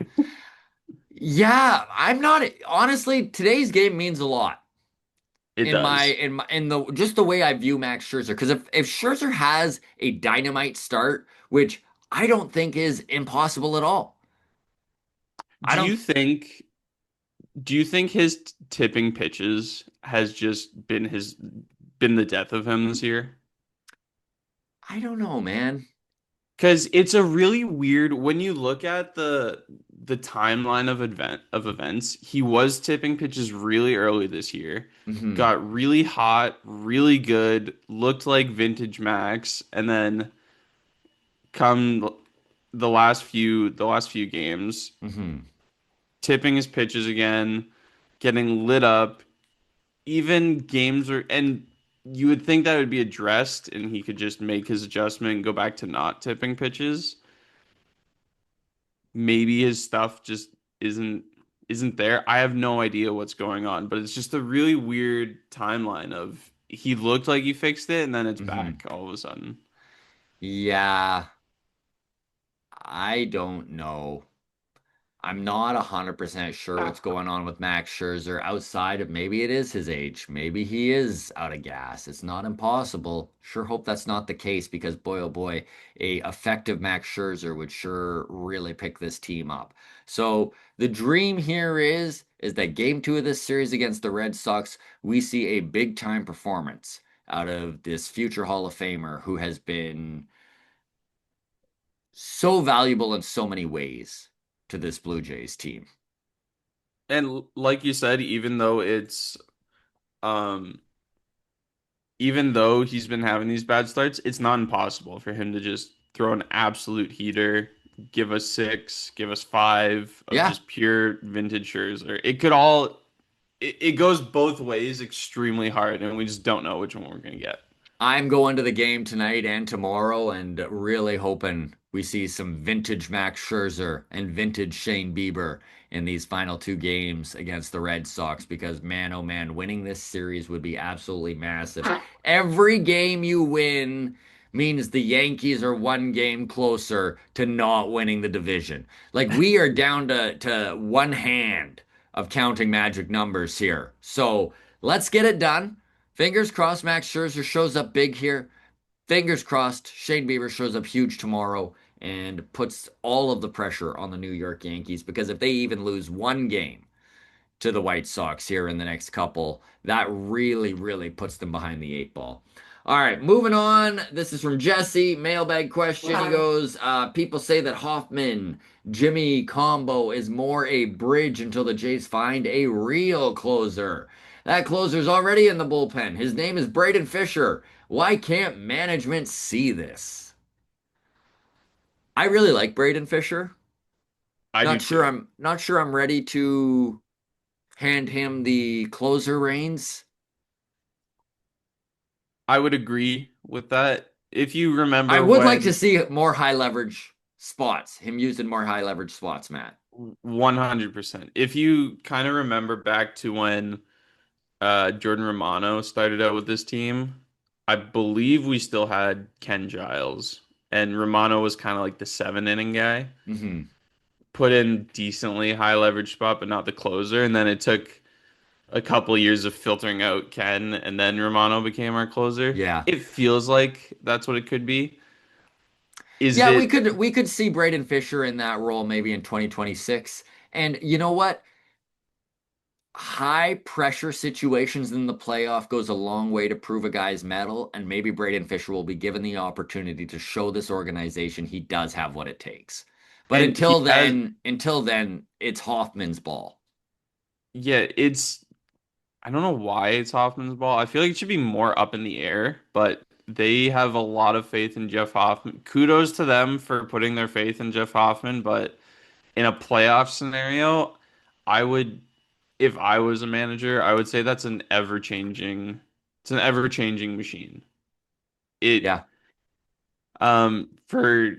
Yeah, I'm not honestly. Today's game means a lot It does. in the just the way I view Max Scherzer. Because if Scherzer has a dynamite start, which I don't think is impossible at all, I Do don't. you think do you think his tipping pitches has just been the death of him this year? I don't know, man. Because it's a really weird when you look at the timeline of events, he was tipping pitches really early this year, Hmm. got really hot, really good, looked like vintage Max, and then come the last few games, Hmm. tipping his pitches again, getting lit up, even games are and you would think that would be addressed and he could just make his adjustment and go back to not tipping pitches. Maybe his stuff just isn't isn't there. I have no idea what's going on, but it's just a really weird timeline of he looked like he fixed it and then it's Hmm. back all of a sudden. Yeah, I don't know. I'm not 100% sure what's going on with Max Scherzer outside of maybe it is his age. Maybe he is out of gas. It's not impossible. Sure hope that's not the case because boy oh boy, a effective Max Scherzer would sure really pick this team up. So the dream here is that game 2 of this series against the Red Sox, we see a big time performance out of this future Hall of Famer who has been so valuable in so many ways to this Blue Jays team. And like you said, um even though he's been having these bad starts, it's not impossible for him to just throw an absolute heater, give us six, give us five of Yeah, just pure vintage Scherzer. It goes both ways extremely hard, and we just don't know which one we're gonna get. I'm going to the game tonight and tomorrow and really hoping we see some vintage Max Scherzer and vintage Shane Bieber in these final two games against the Red Sox because, man, oh man, winning this series would be absolutely massive. Every game you win means the Yankees are one game closer to not winning the division. Like we are down to one hand of counting magic numbers here. So let's get it done. Fingers crossed Max Scherzer shows up big here. Fingers crossed, Shane Bieber shows up huge tomorrow and puts all of the pressure on the New York Yankees because if they even lose one game to the White Sox here in the next couple, that really, really puts them behind the eight ball. All right, moving on. This is from Jesse. Mailbag question. He goes, people say that Hoffman Jimmy combo is more a bridge until the Jays find a real closer. That closer's already in the bullpen. His name is Braden Fisher. Why can't management see this? I really like Braden Fisher. I do too. Not sure I'm ready to hand him the closer reins. I would agree with that. If you I remember would like to when see more high leverage spots, him used in more high leverage spots, Matt. 100%. If you kind of remember back to when Jordan Romano started out with this team, I believe we still had Ken Giles, and Romano was kind of like the seven inning guy. Hmm. Put in decently high leverage spot, but not the closer. And then it took a couple years of filtering out Ken, and then Romano became our closer. Yeah. It feels like that's what it could be. Is Yeah, it? we could see Braden Fisher in that role maybe in 2026. And you know what? High pressure situations in the playoff goes a long way to prove a guy's mettle, and maybe Braden Fisher will be given the opportunity to show this organization he does have what it takes. But And he has, until then, it's Hoffman's ball. yeah, it's, I don't know why it's Hoffman's ball. I feel like it should be more up in the air, but they have a lot of faith in Jeff Hoffman. Kudos to them for putting their faith in Jeff Hoffman, but in a playoff scenario, I would, if I was a manager, I would say that's it's an ever-changing machine. It, Yeah. for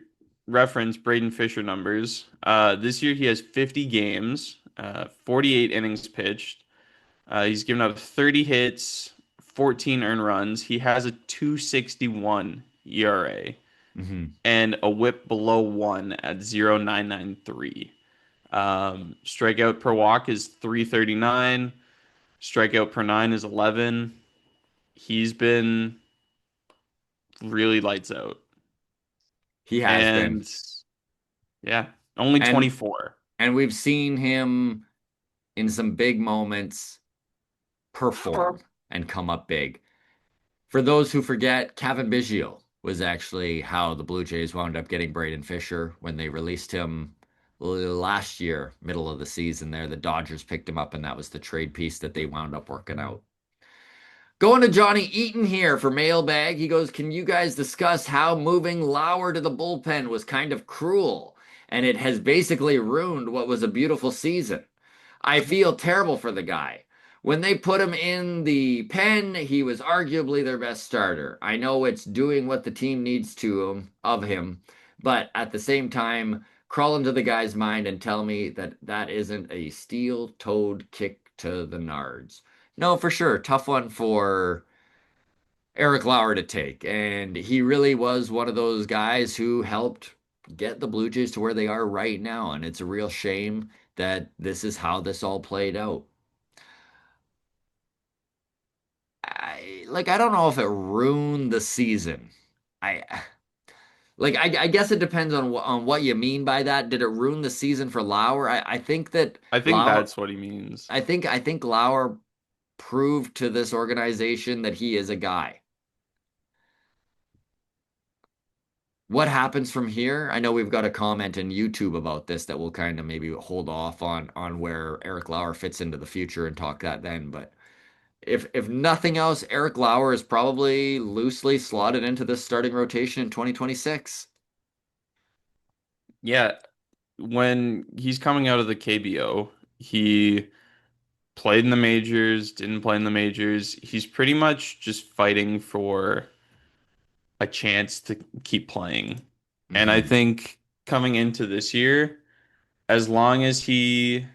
reference, Braden Fisher numbers. This year he has 50 games, 48 innings pitched. He's given up 30 hits, 14 earned runs. He has a 2.61 ERA Hmm. and a whip below one at 0.993. Strikeout per walk is 339. Strikeout per nine is 11. He's been really lights out. He has been. And yeah, only And 24. we've seen him in some big moments perform and come up big. For those who forget, Kevin Biggio was actually how the Blue Jays wound up getting Braden Fisher when they released him last year, middle of the season there. The Dodgers picked him up, and that was the trade piece that they wound up working out. Going to Johnny Eaton here for mailbag. He goes, can you guys discuss how moving Lauer to the bullpen was kind of cruel and it has basically ruined what was a beautiful season? I feel terrible for the guy. When they put him in the pen, he was arguably their best starter. I know it's doing what the team needs to of him, but at the same time, crawl into the guy's mind and tell me that that isn't a steel-toed kick to the nards. No, for sure. Tough one for Eric Lauer to take. And he really was one of those guys who helped get the Blue Jays to where they are right now. And it's a real shame that this is how this all played out. I don't know if it ruined the season. I I guess it depends on what you mean by that. Did it ruin the season for Lauer? I think that I think Lauer that's what he means. I think Lauer proved to this organization that he is a guy. What happens from here? I know we've got a comment in YouTube about this that we'll kind of maybe hold off on where Eric Lauer fits into the future and talk that then. But if nothing else, Eric Lauer is probably loosely slotted into the starting rotation in 2026. Yeah, when he's coming out of the KBO, he played in the majors, didn't play in the majors. He's pretty much just fighting for a chance to keep playing. And I Hmm. think coming into this year, as long as he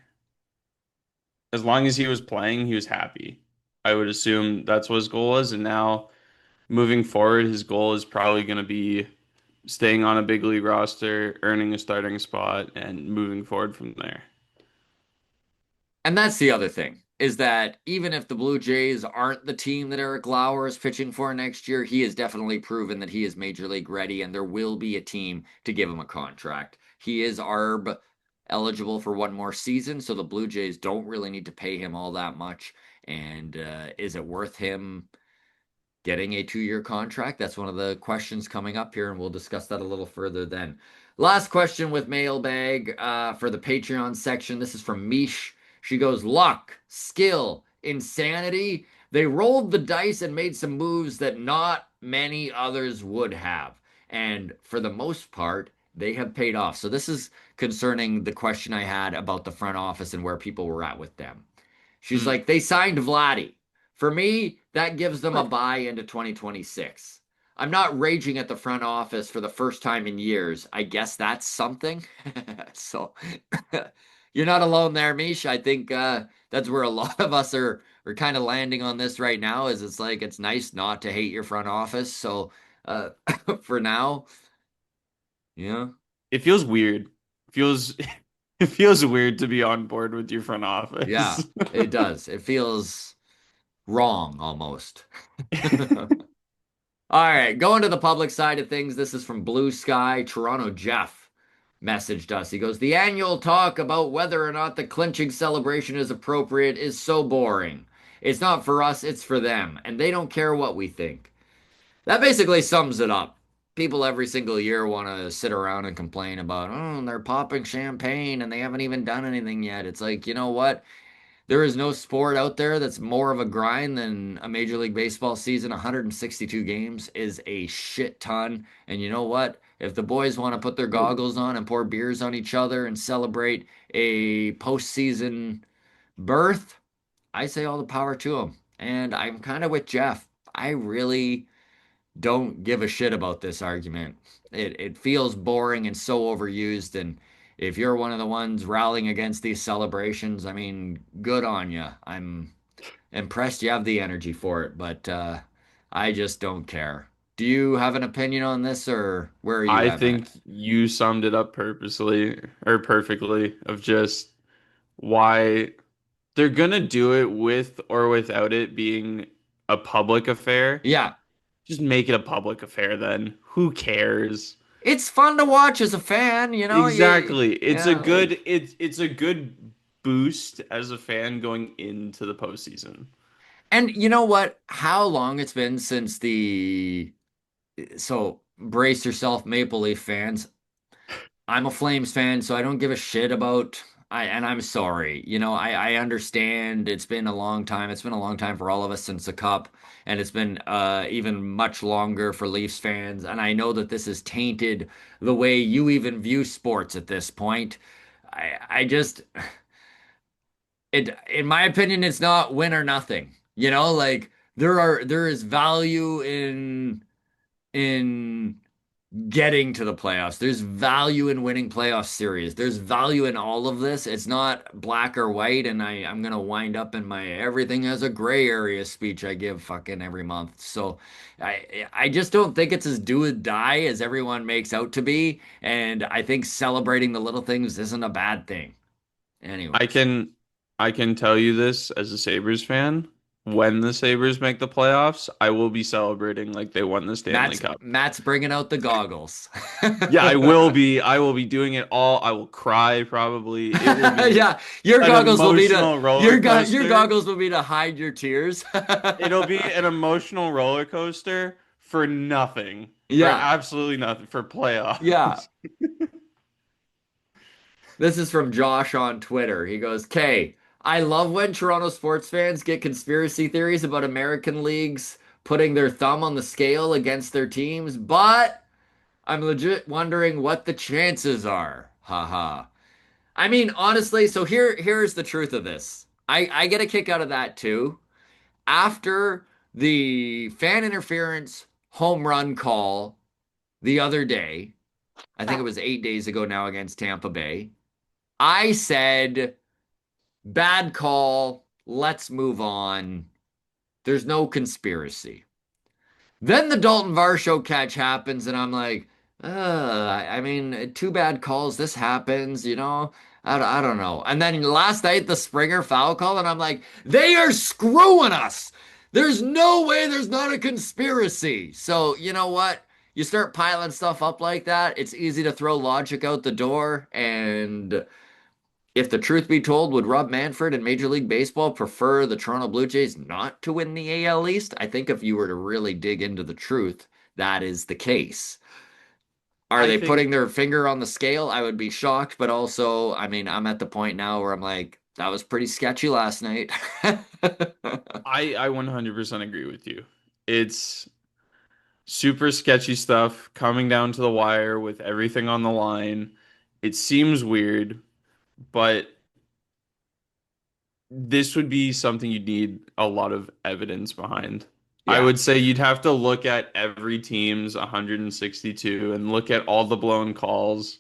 as long as he was playing, he was happy. I would assume that's what his goal was. And now moving forward, his goal is probably going to be staying on a big league roster, earning a starting spot, and moving forward from there. And that's the other thing is that even if the Blue Jays aren't the team that Eric Lauer is pitching for next year, he has definitely proven that he is major league ready, and there will be a team to give him a contract. He is ARB eligible for one more season, so the Blue Jays don't really need to pay him all that much. And is it worth him getting a 2 year contract? That's one of the questions coming up here, and we'll discuss that a little further then. Last question with mailbag for the Patreon section. This is from Mish. She goes, luck, skill, insanity. They rolled the dice and made some moves that not many others would have. And for the most part, they have paid off. So this is concerning the question I had about the front office and where people were at with them. She's Mm. like, they signed Vladdy. For me, that gives them a buy into 2026. I'm not raging at the front office for the first time in years. I guess that's something. So you're not alone there, Mish. I think that's where a lot of us are kind of landing on this right now. Is it's like it's nice not to hate your front office. So uh, for now, yeah, It feels weird. It feels it feels weird to be on board with your front yeah, office. it does. It feels wrong almost. All right, going to the public side of things. This is from Blue Sky. Toronto Jeff messaged us. He goes, the annual talk about whether or not the clinching celebration is appropriate is so boring. It's not for us, it's for them, and they don't care what we think. That basically sums it up. People every single year want to sit around and complain about, oh, they're popping champagne and they haven't even done anything yet. It's like, you know what? There is no sport out there that's more of a grind than a Major League Baseball season. 162 games is a shit ton. And you know what? If the boys want to put their goggles on and pour beers on each other and celebrate a postseason berth, I say all the power to them. And I'm kind of with Jeff. I really don't give a shit about this argument. It feels boring and so overused. And if you're one of the ones rallying against these celebrations, I mean, good on you. I'm impressed you have the energy for it, but I just don't care. Do you have an opinion on this, or where are you I at, Matt? think you summed it up purposely or perfectly of just why they're gonna do it with or without it being a public affair. Yeah, Just make it a public affair then. Who cares? it's fun to watch as a fan, you know. Exactly. Yeah, like, It's a good boost as a fan going into the postseason. and you know what? How long it's been since the so brace yourself, Maple Leaf fans. I'm a Flames fan, so I don't give a shit about and I'm sorry. You know, I understand it's been a long time. It's been a long time for all of us since the Cup, and it's been even much longer for Leafs fans. And I know that this has tainted the way you even view sports at this point. I just it in my opinion, it's not win or nothing. You know, like there is value in getting to the playoffs. There's value in winning playoff series. There's value in all of this. It's not black or white. And I'm gonna wind up in my everything has a gray area speech I give fucking every month. So I just don't think it's as do or die as everyone makes out to be. And I think celebrating the little things isn't a bad thing. I Anyways, can I can tell you this as a Sabres fan. When the Sabres make the playoffs, I will be celebrating like they won the Stanley Cup. Matt's bringing out the goggles. Yeah, I will be. I will be doing it all. I will cry probably. It will be Yeah, your an goggles will be to emotional roller your coaster. goggles will be to hide your tears. It'll be an emotional roller coaster for nothing. For Yeah, absolutely nothing. For yeah. playoffs. This is from Josh on Twitter. He goes, Kay, I love when Toronto sports fans get conspiracy theories about American leagues putting their thumb on the scale against their teams, but I'm legit wondering what the chances are. Haha. I mean, honestly, so here's the truth of this. I get a kick out of that too. After the fan interference home run call the other day, I think it was 8 days ago now against Tampa Bay. I said, bad call. Let's move on. There's no conspiracy. Then the Dalton Varsho catch happens, and I'm like, I mean, two bad calls. This happens, you know. I don't know. And then last night, the Springer foul call, and I'm like, they are screwing us. There's no way there's not a conspiracy. So, you know what? You start piling stuff up like that, it's easy to throw logic out the door. And if the truth be told, would Rob Manfred and Major League Baseball prefer the Toronto Blue Jays not to win the AL East? I think if you were to really dig into the truth, that is the case. Are I they think putting their finger on the scale? I would be shocked, but also, I mean, I'm at the point now where I'm like, that was pretty sketchy last night. I 100% agree with you. It's super sketchy stuff coming down to the wire with everything on the line. It seems weird, but this would be something you'd need a lot of evidence behind. I Yeah, would say you'd have to look at every team's 162 and look at all the blown calls.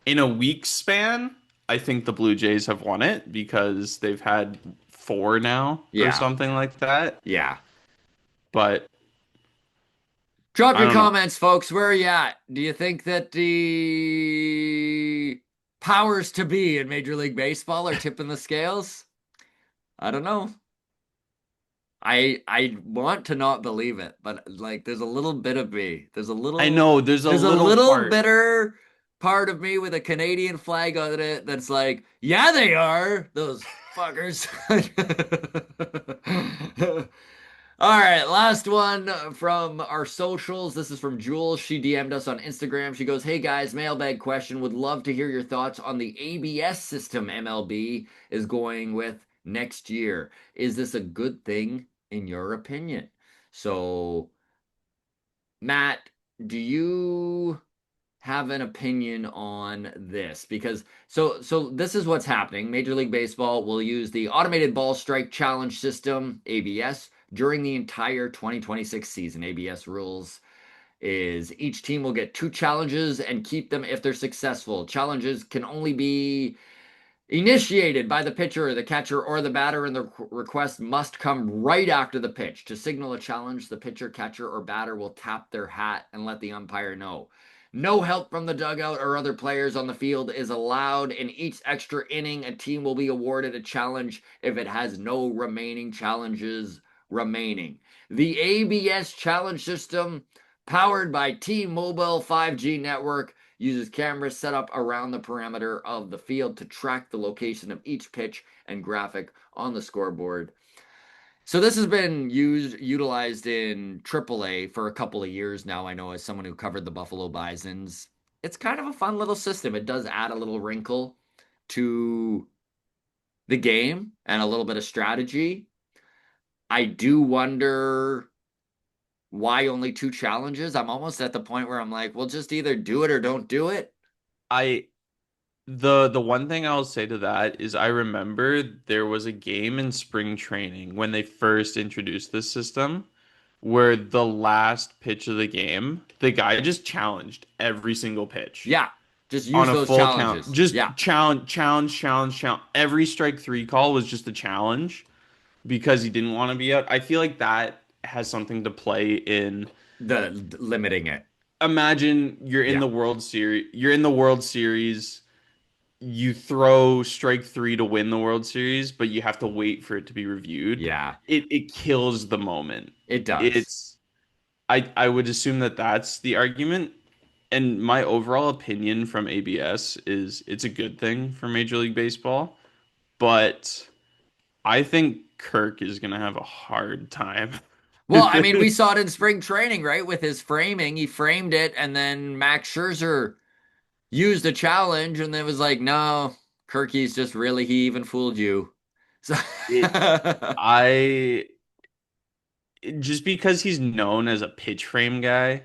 In a week span, I think the Blue Jays have won it because they've had four now or yeah, something like that. yeah. But Drop I your don't know. comments, folks. Where are you at? Do you think that the powers to be in Major League Baseball are tipping the scales? I don't know. I want to not believe it, but like there's a little bit of me. I know There's a little bitter part of me with a Canadian flag on it that's like, yeah, they are, those fuckers. All right, last one from our socials. This is from Jules. She DM'd us on Instagram. She goes, "Hey guys, mailbag question. Would love to hear your thoughts on the ABS system MLB is going with next year. Is this a good thing in your opinion?" So, Matt, do you have an opinion on this? Because so this is what's happening. Major League Baseball will use the automated ball strike challenge system, ABS, during the entire 2026 season. ABS rules is each team will get two challenges and keep them if they're successful. Challenges can only be initiated by the pitcher, the catcher, or the batter, and the request must come right after the pitch. To signal a challenge, the pitcher, catcher, or batter will tap their hat and let the umpire know. No help from the dugout or other players on the field is allowed. In each extra inning, a team will be awarded a challenge if it has no remaining challenges remaining. The ABS challenge system, powered by T-Mobile 5G network, uses cameras set up around the perimeter of the field to track the location of each pitch and graphic on the scoreboard. So this has been utilized in AAA for a couple of years now. I know as someone who covered the Buffalo Bisons, it's kind of a fun little system. It does add a little wrinkle to the game and a little bit of strategy. I do wonder why only two challenges. I'm almost at the point where I'm like, well, just either do it or don't do it. I the one thing I'll say to that is I remember there was a game in spring training when they first introduced this system where the last pitch of the game, the guy just challenged every single pitch Yeah, just on use a those full count. challenges. Just Yeah, challenge. Every strike three call was just a challenge because he didn't want to be out. I feel like that has something to play in. the limiting it. Imagine Yeah, You're in the World Series. You throw strike three to win the World Series, but you have to wait for it to be reviewed. yeah, It kills the moment. it does. It's I would assume that that's the argument. And my overall opinion from ABS is it's a good thing for Major League Baseball, but I think Kirk is gonna have a hard time Well, with I mean, we saw this. it in spring training, right? With his framing, he framed it, and then Max Scherzer used a challenge, and then was like, "No, Kirky's just really he even fooled you." So, It I just because he's known as a pitch frame guy,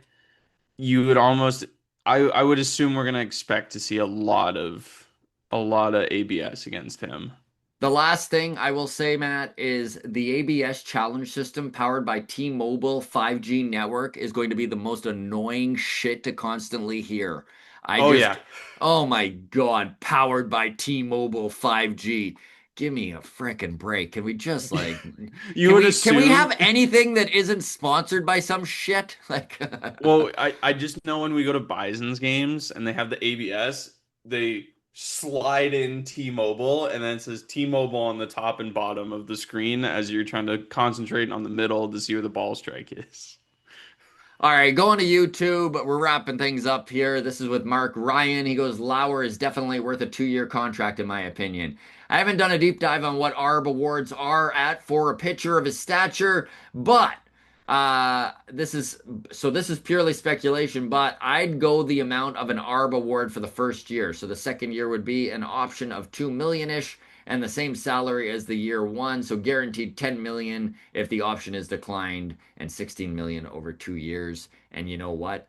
you would almost I would assume we're gonna expect to see a lot of ABS against him. The last thing I will say, Matt, is the ABS challenge system powered by T-Mobile 5G network is going to be the most annoying shit to constantly hear. I Oh yeah. just, oh my God, powered by T-Mobile 5G. Give me a frickin' break. Can we just like, You would can we assume. have anything that isn't sponsored by some shit? Like, Well, I just know when we go to Bison's games and they have the ABS, they slide in T-Mobile and then it says T-Mobile on the top and bottom of the screen as you're trying to concentrate on the middle to see where the ball strike is. all right, going to YouTube, but we're wrapping things up here. This is with Mark Ryan. He goes, Lauer is definitely worth a 2-year contract, in my opinion. I haven't done a deep dive on what ARB awards are at for a pitcher of his stature, but this is this is purely speculation, but I'd go the amount of an ARB award for the first year. So the second year would be an option of 2 million-ish and the same salary as the year one, so guaranteed 10 million if the option is declined and 16 million over 2 years. And you know what?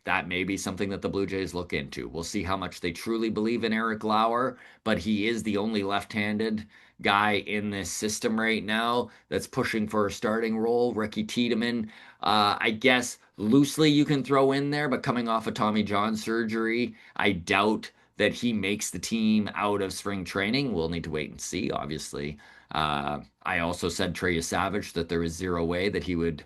That may be something that the Blue Jays look into. We'll see how much they truly believe in Eric Lauer, but he is the only left-handed guy in this system right now that's pushing for a starting role. Ricky Tiedemann, I guess loosely you can throw in there, but coming off of Tommy John surgery, I doubt that he makes the team out of spring training. We'll need to wait and see, obviously. I also said Trey Savage that there is zero way that he would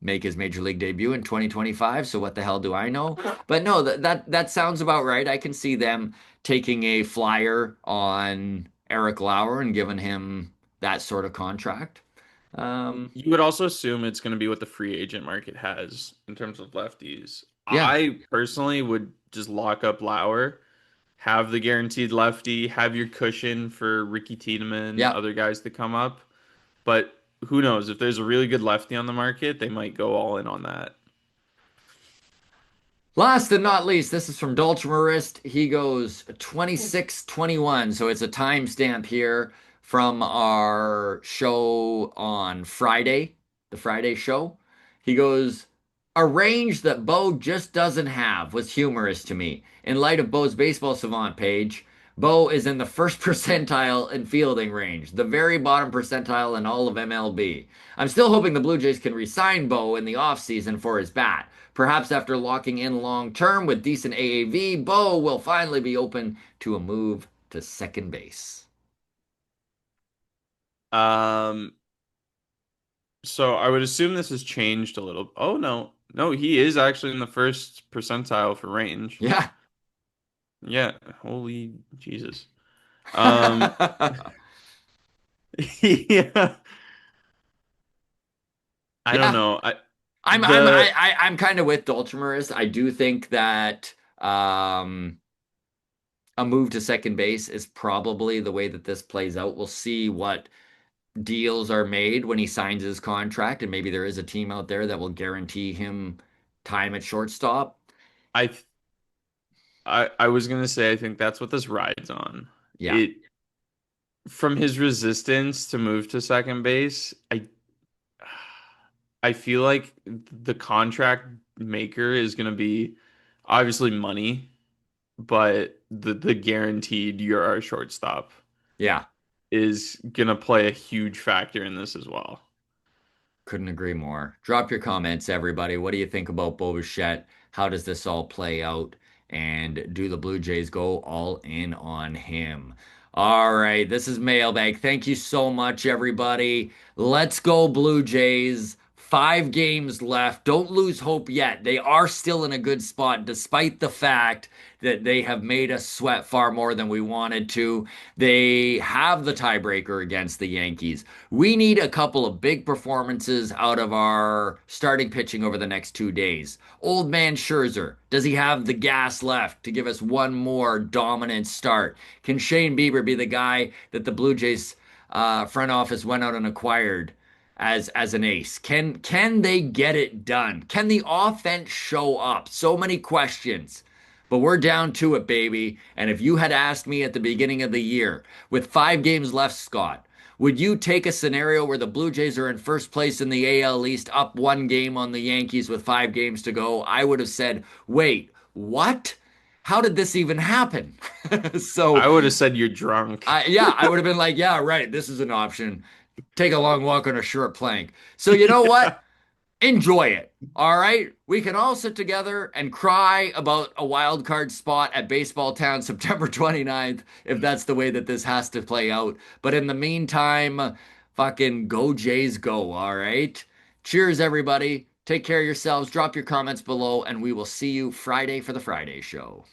make his major league debut in 2025. So what the hell do I know? But no, that sounds about right. I can see them taking a flyer on Eric Lauer and giving him that sort of contract. Um, You would also assume it's going to be what the free agent market has in terms of lefties. yeah, I personally would just lock up Lauer, have the guaranteed lefty, have your cushion for Ricky Tiedemann, yeah. other guys to come up. But who knows? If there's a really good lefty on the market, they might go all in on that. Last and not least, this is from Dolchmerist. He goes 26-21. So it's a timestamp here from our show on Friday, the Friday show. He goes, a range that Bo just doesn't have was humorous to me. In light of Bo's Baseball Savant page, Bo is in the first percentile in fielding range, the very bottom percentile in all of MLB. I'm still hoping the Blue Jays can re-sign Bo in the offseason for his bat. Perhaps after locking in long term with decent AAV, Bo will finally be open to a move to second base. Um, so I would assume this has changed a little. Oh no, no, he is actually in the first percentile for range. Yeah. Yeah, holy Jesus. Um, yeah, I don't Yeah. know. I'm I'm The I, I I'm kind of with Dolchmerist. I do think that a move to second base is probably the way that this plays out. We'll see what deals are made when he signs his contract, and maybe there is a team out there that will guarantee him time at shortstop. I I was gonna say I think that's what this rides on. Yeah, It from his resistance to move to second base, I feel like the contract maker is gonna be obviously money, but the guaranteed you're our shortstop yeah. is gonna play a huge factor in this as well. Couldn't agree more. Drop your comments, everybody. What do you think about Bo Bichette? How does this all play out? And do the Blue Jays go all in on him? All right, this is Mailbag. Thank you so much, everybody. Let's go, Blue Jays. 5 games left. Don't lose hope yet. They are still in a good spot, despite the fact that they have made us sweat far more than we wanted to. They have the tiebreaker against the Yankees. We need a couple of big performances out of our starting pitching over the next 2 days. Old man Scherzer, does he have the gas left to give us one more dominant start? Can Shane Bieber be the guy that the Blue Jays front office went out and acquired as an ace? Can they get it done? Can the offense show up? So many questions. But we're down to it, baby. And if you had asked me at the beginning of the year, with 5 games left, Scott, would you take a scenario where the Blue Jays are in first place in the AL East, up 1 game on the Yankees with 5 games to go? I would have said, wait, what? how did this even happen? So I would have said you're drunk. yeah, I would have been like, yeah, right, this is an option. Take a long walk on a short plank. So you know what? Enjoy it. All right. We can all sit together and cry about a wild card spot at Baseball Town September 29th if that's the way that this has to play out. But in the meantime, fucking go Jays go. All right. Cheers, everybody. Take care of yourselves. Drop your comments below, and we will see you Friday for the Friday show.